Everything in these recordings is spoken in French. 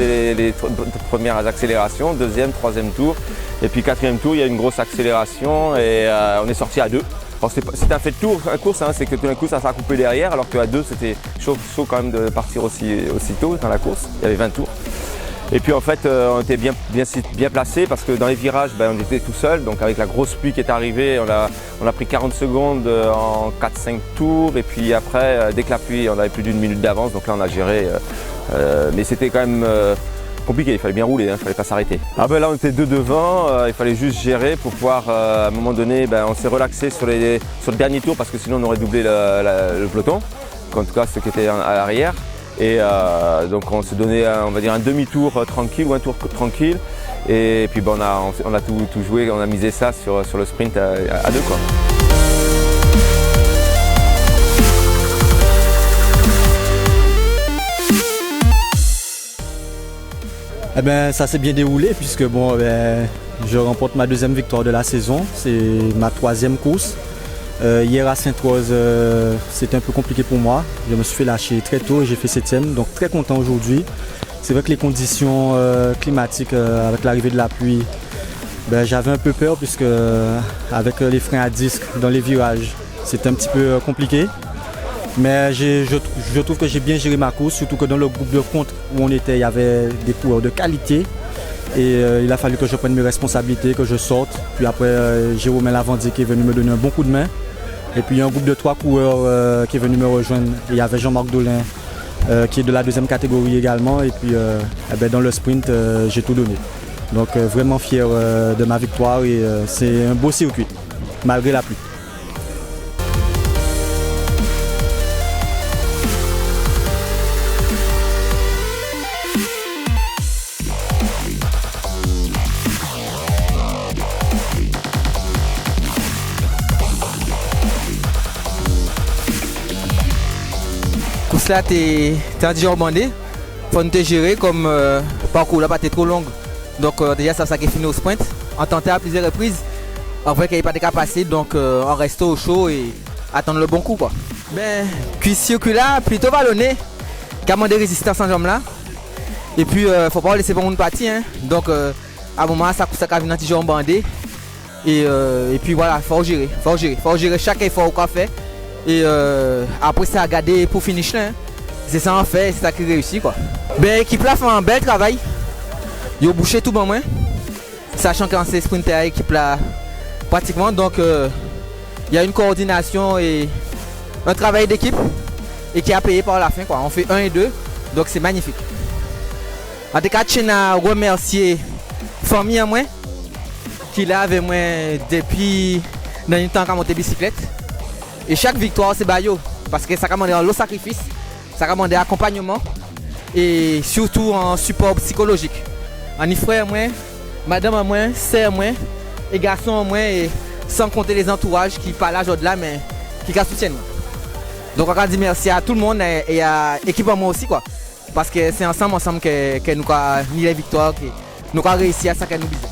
dès les premières accélérations, deuxième, troisième tour. Et puis quatrième tour, il y a une grosse accélération et on est sorti à 2. C'était un fait de tour, un course, hein, c'est que tout d'un coup ça s'est coupé derrière, alors qu'à 2 c'était chaud quand même de partir aussi tôt dans la course. Il y avait 20 tours. Et puis en fait, on était bien placés parce que dans les virages, on était tout seul. Donc avec la grosse pluie qui est arrivée, on a pris 40 secondes en 4-5 tours. Et puis après, dès que la pluie, on avait plus d'une minute d'avance. Donc là, on a géré. Mais c'était quand même compliqué, il fallait bien rouler, il ne fallait pas s'arrêter. Là on était 2 devant, il fallait juste gérer pour pouvoir, à un moment donné, on s'est relaxé sur le dernier tour parce que sinon on aurait doublé le peloton, en tout cas ceux qui étaient à l'arrière. Et donc on s'est donné on va dire un demi-tour tranquille ou un tour tranquille. Et puis on a tout joué, on a misé ça sur le sprint à 2 quoi. Eh ben, ça s'est bien déroulé puisque je remporte ma 2e victoire de la saison. C'est ma 3e course. Hier à Sainte-Rose, c'était un peu compliqué pour moi. Je me suis fait lâcher très tôt et j'ai fait 7e, donc très content aujourd'hui. C'est vrai que les conditions climatiques avec l'arrivée de la pluie, j'avais un peu peur puisque avec les freins à disque dans les virages, c'était un petit peu compliqué. Mais je trouve que j'ai bien géré ma course, surtout que dans le groupe de contre où on était, il y avait des coureurs de qualité. Et il a fallu que je prenne mes responsabilités, que je sorte. Puis après, Jérôme Lavandier qui est venu me donner un bon coup de main. Et puis il y a un groupe de 3 coureurs qui est venu me rejoindre. Il y avait Jean-Marc Dolin qui est de la 2e catégorie également. Et puis dans le sprint, j'ai tout donné. Donc vraiment fier de ma victoire et c'est un beau circuit, malgré la pluie. Là, tu es en Dijon-Bandé, il faut te gérer comme parcours là pas trop long. Donc déjà ça qui est fini au sprint. On tentait à plusieurs reprises. On voit qu'il n'y a pas de cas passé, donc on reste au chaud et attendre le bon coup quoi. Cuisse circulaire plutôt vallonné, qui de résistance en jambes là. Et puis faut pas laisser pour monde partir. Hein. Donc à un moment ça va venir en Dijon-Bandé. Et puis voilà, faut gérer chaque effort qu'on fait. Et après ça à garder pour finish là, hein. C'est ça en fait, c'est ça qui réussit quoi. L'équipe là fait un bel travail. Ils ont bouché tout bon moins. Sachant qu'en c'est sprinter équipe là pratiquement donc il y a une coordination et un travail d'équipe et qui a payé par la fin quoi. On fait 1 et 2 donc c'est magnifique. En tout cas, je tiens à remercier famille à moi qui là avec moi depuis dans le temps qu'à monter bicyclette. Et chaque victoire c'est baillot parce que ça commande le sacrifice, ça commande accompagnement et surtout en support psychologique. En frère moi, madame à moi, sœur moi et garçon à moi et sans compter les entourages qui parlent à là mais qui soutiennent. Donc on va dire merci à tout le monde et à l'équipe à moi aussi quoi. Parce que c'est ensemble que nous avons mis les victoires, que nous avons réussi à ça que nous disons.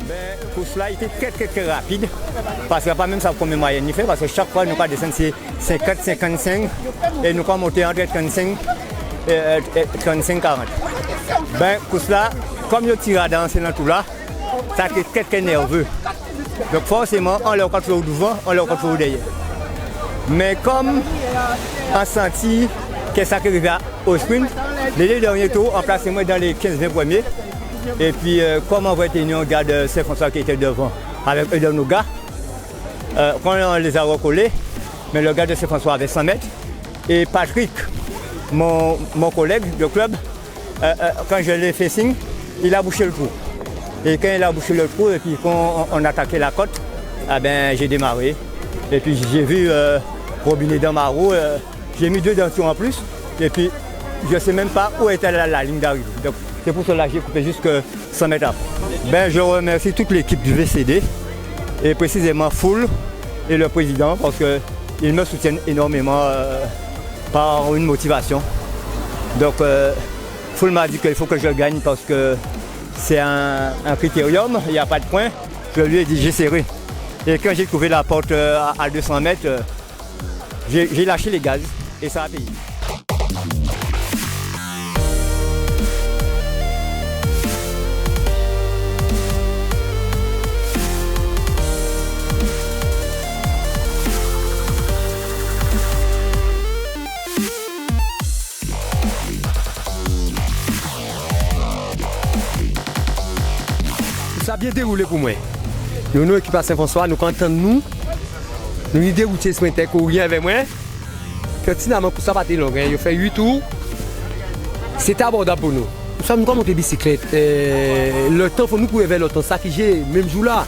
La course là était très rapide parce qu'il n'y a pas même ça comme moyenne fait parce que chaque fois nous avons descendu c'est 50-55 et nous avons monté entre 35 et 35-40. La course là, comme nous tirons dans ce tout là, ça était très nerveux. Donc forcément on l'a toujours devant, on l'a toujours derrière. Mais comme on sentit que ça arrivait au sprint, les 2 derniers tours on place moi dans les 15-20 premiers. Et puis, comme on voit on regarde Saint-François qui était devant avec un de nos gars, quand on les a recollés, mais le gars de Saint-François avait 100 mètres. Et Patrick, mon collègue de club, quand je l'ai fait signe, il a bouché le trou. Et quand il a bouché le trou, et puis quand on attaquait la côte, j'ai démarré. Et puis j'ai vu Robinet dans ma roue, j'ai mis 2 dentures en plus. Et puis, je ne sais même pas où était la ligne d'arrivée. C'est pour cela que j'ai coupé jusqu'à 100 mètres après. Je remercie toute l'équipe du VCD et précisément Foul et le président parce qu'ils me soutiennent énormément par une motivation. Donc Foul m'a dit qu'il faut que je gagne parce que c'est un critérium, il n'y a pas de points. Je lui ai dit j'ai serré. Et quand j'ai trouvé la porte à 200 mètres, j'ai lâché les gaz et ça a payé. Ça a bien déroulé pour moi. Nous, équipe à Saint-François, nous entendons nous avons dérouté ce matin courir avec moi. Finalement, pour ça, pas long. Il a fait 8 tours. C'était abordable pour nous. Nous sommes comme des bicyclettes. Le temps pour nous pour élever le temps, ça qui j'ai, même jour là,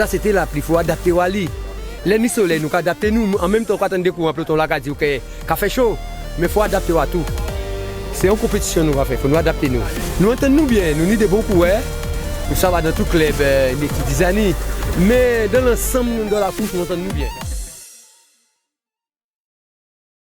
c'était la pluie, il faut adapter au Ali. L'ennemi soleil, nous adapter nous. En même temps, quand on découvre un peloton là, qui dit qu'il fait chaud, mais il faut adapter à tout. C'est une compétition nous va faire, il faut nous adapter nous. Nous entendons bien, nous avons des bons coureurs. Ça va dans tout club, l'équipe des années. Mais dans l'ensemble de la course, nous entendons bien.